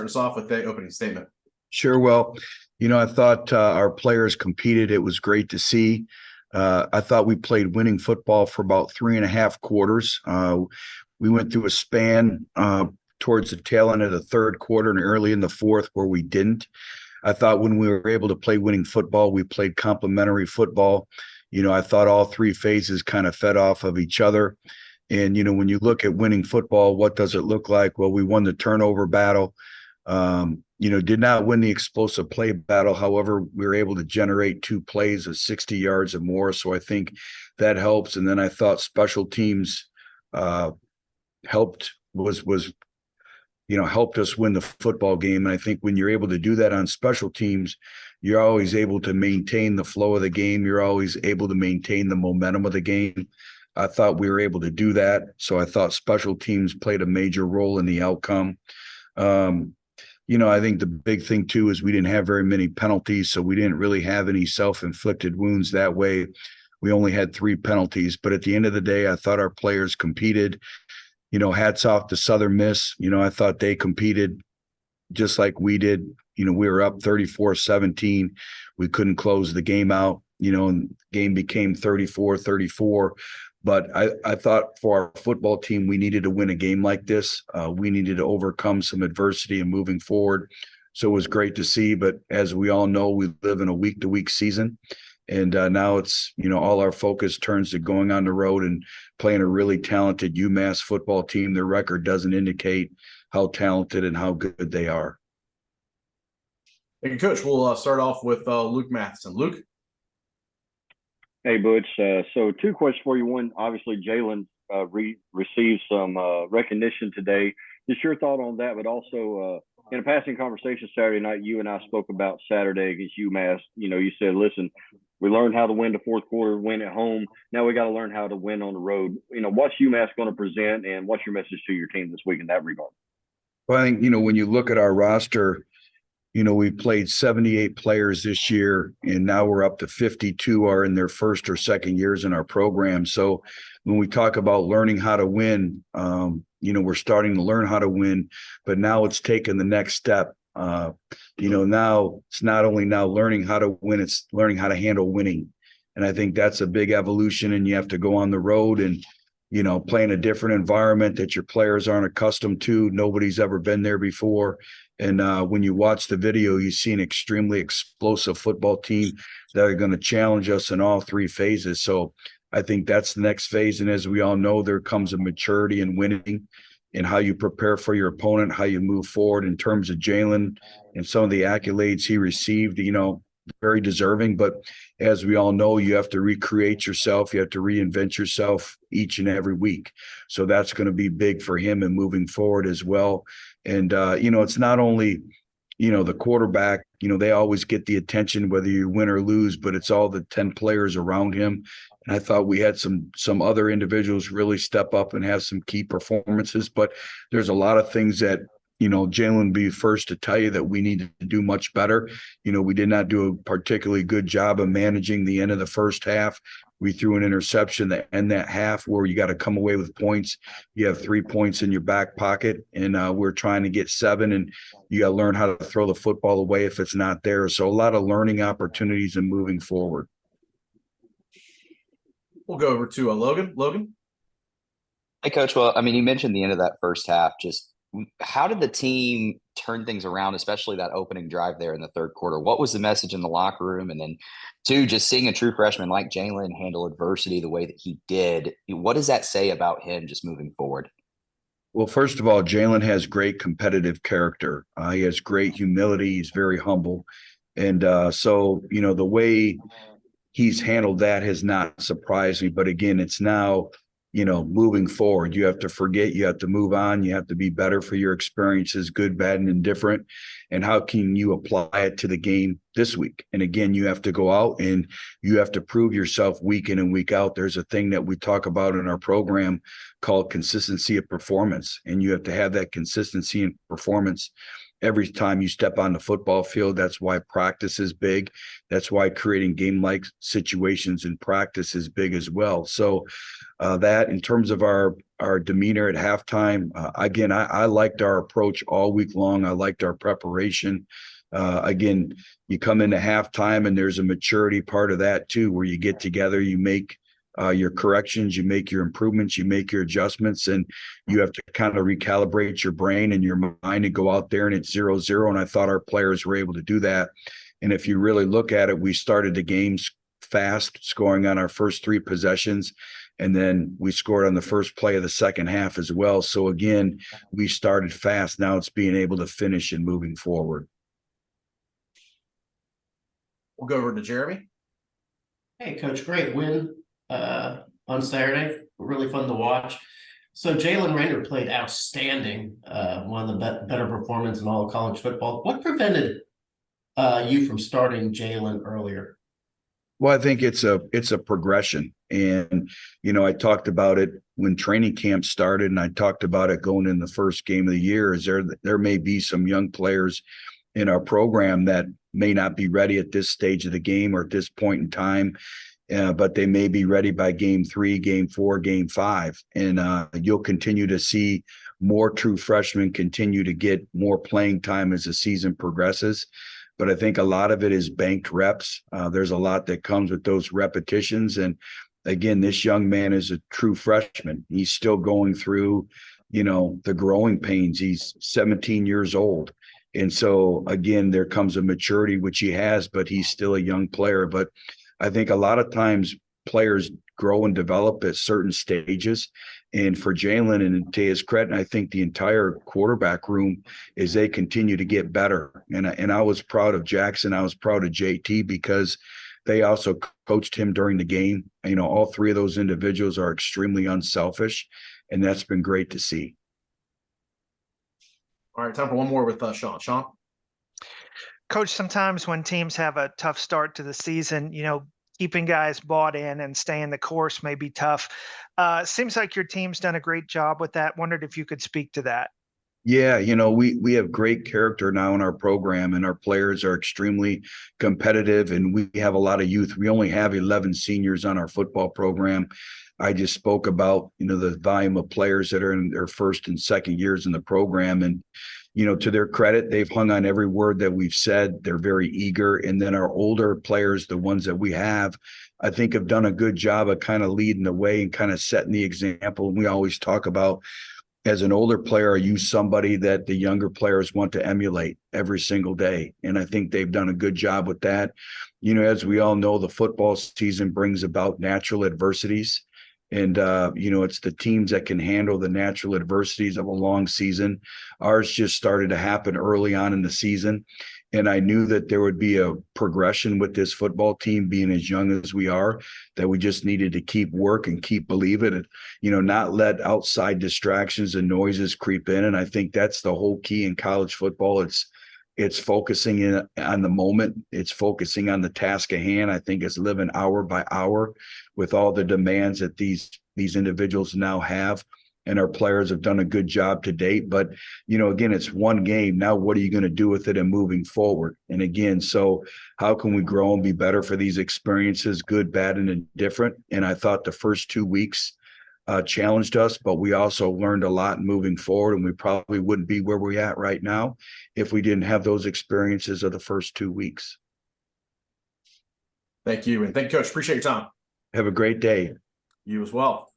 us off with the opening statement. Sure. Well, I thought our players competed. It was great to see. I thought we played winning football for about 3.5 quarters. We went through a span towards the tail end of the third quarter and early in the fourth where we didn't. I thought when we were able to play winning football, we played complementary football. I thought all three phases kind of fed off of each other. And, when you look at winning football, what does it look like? Well, we won the turnover battle. Did not win the explosive play battle. However, we were able to generate 2 plays of 60 yards or more. So I think that helps. And then I thought special teams helped us win the football game. And I think when you're able to do that on special teams, you're always able to maintain the flow of the game. You're always able to maintain the momentum of the game. I thought we were able to do that. So I thought special teams played a major role in the outcome. I think the big thing too is we didn't have very many penalties, so we didn't really have any self-inflicted wounds that way. We only had 3 penalties, but at the end of the day, I thought our players competed. Hats off to Southern Miss. I thought they competed just like we did. We were up 34-17. We couldn't close the game out, and the game became 34-34. But I thought for our football team, we needed to win a game like this. We needed to overcome some adversity and moving forward. So it was great to see. But as we all know, we live in a week-to-week season. And now it's, all our focus turns to going on the road and playing a really talented UMass football team. Their record doesn't indicate how talented and how good they are. Thank you, Coach. We'll start off with Luke Matheson. Luke? Hey, Butch. So 2 questions for you. One, obviously, Jalen received some recognition today. Just your thought on that, but also in a passing conversation Saturday night, you and I spoke about Saturday against UMass. You said, listen, we learned how to win the fourth quarter, win at home. Now we got to learn how to win on the road. What's UMass going to present, and what's your message to your team this week in that regard? Well, I think, when you look at our roster, we played 78 players this year, and now we're up to 52 are in their first or second years in our program. So when we talk about learning how to win, we're starting to learn how to win, but now it's taken the next step. Now it's not only now learning how to win, it's learning how to handle winning. And I think that's a big evolution, and you have to go on the road and, play in a different environment that your players aren't accustomed to. Nobody's ever been there before. And when you watch the video, you see an extremely explosive football team that are going to challenge us in all 3 phases. So I think that's the next phase. And as we all know, there comes a maturity in winning and how you prepare for your opponent, how you move forward in terms of Jalen and some of the accolades he received, very deserving. But as we all know, you have to recreate yourself. You have to reinvent yourself each and every week. So that's going to be big for him and moving forward as well. And, it's not only, the quarterback, they always get the attention whether you win or lose, but it's all the 10 players around him. And I thought we had some other individuals really step up and have some key performances. But there's a lot of things that, Jalen would be first to tell you that we need to do much better. We did not do a particularly good job of managing the end of the first half. We threw an interception that end that half where you got to come away with points. You have 3 points in your back pocket, and we're trying to get 7, and you got to learn how to throw the football away if it's not there. So a lot of learning opportunities and moving forward. We'll go over to Logan. Logan? Hey, Coach. Well, you mentioned the end of that first half. Just how did the team turn things around, especially that opening drive there in the third quarter? What was the message in the locker room? And then, 2, just seeing a true freshman like Jalen handle adversity the way that he did, what does that say about him just moving forward? Well, first of all, Jalen has great competitive character. He has great humility. He's very humble. And so, the way he's handled that has not surprised me. But again, it's now, moving forward. You have to forget, you have to move on, you have to be better for your experiences, good, bad, and indifferent. And how can you apply it to the game this week? And again, you have to go out and you have to prove yourself week in and week out. There's a thing that we talk about in our program called consistency of performance. And you have to have that consistency in performance. every time you step on the football field. That's why practice is big. That's why creating game-like situations in practice is big as well. So that in terms of our demeanor at halftime, again, I liked our approach all week long. I liked our preparation. Again, you come into halftime and there's a maturity part of that too, where you get together, you make your corrections, you make your improvements, you make your adjustments, and you have to kind of recalibrate your brain and your mind and go out there and it's 0-0. And I thought our players were able to do that. And if you really look at it, we started the games fast, scoring on our first 3 possessions. And then we scored on the first play of the second half as well. So again, we started fast. Now it's being able to finish and moving forward. We'll go over to Jeremy. Hey, Coach, great win on Saturday. Really fun to watch. So Jalen Raynor played outstanding, one of the better performances in all of college football. What prevented you from starting Jalen earlier? Well, I think it's a progression. And, I talked about it when training camp started, and I talked about it going in the first game of the year. Is there may be some young players in our program that may not be ready at this stage of the game or at this point in time, but they may be ready by game 3, game 4, game 5. And you'll continue to see more true freshmen continue to get more playing time as the season progresses. But I think a lot of it is banked reps. There's a lot that comes with those repetitions. And again, this young man is a true freshman. He's still going through, the growing pains. He's 17 years old. And so, again, there comes a maturity, which he has, but he's still a young player. But I think a lot of times players grow and develop at certain stages. And for Jalen, and to his credit, I think the entire quarterback room, is they continue to get better. And I was proud of Jackson. I was proud of JT because they also coached him during the game. All 3 of those individuals are extremely unselfish, and that's been great to see. All right, time for one more with Sean. Sean? Coach, sometimes when teams have a tough start to the season, keeping guys bought in and staying the course may be tough. Seems like your team's done a great job with that. Wondered if you could speak to that. Yeah, we have great character now in our program, and our players are extremely competitive, and we have a lot of youth. We only have 11 seniors on our football program. I just spoke about, the volume of players that are in their first and second years in the program. And, to their credit, they've hung on every word that we've said. They're very eager. And then our older players, the ones that we have, I think have done a good job of kind of leading the way and kind of setting the example. And we always talk about, as an older player, are you somebody that the younger players want to emulate every single day? And I think they've done a good job with that. As we all know, the football season brings about natural adversities. And, it's the teams that can handle the natural adversities of a long season. Ours just started to happen early on in the season. And I knew that there would be a progression with this football team being as young as we are, that we just needed to keep work and keep believing and, not let outside distractions and noises creep in. And I think that's the whole key in college football. It's focusing in on the moment. It's focusing on the task at hand. I think it's living hour by hour with all the demands that these individuals now have. And our players have done a good job to date. But, again, it's one game. Now, what are you going to do with it and moving forward? And again, so how can we grow and be better for these experiences, good, bad, and indifferent? And I thought the first 2 weeks challenged us, but we also learned a lot moving forward. And we probably wouldn't be where we're at right now if we didn't have those experiences of the first 2 weeks. Thank you. And thank you, Coach. Appreciate your time. Have a great day. You as well.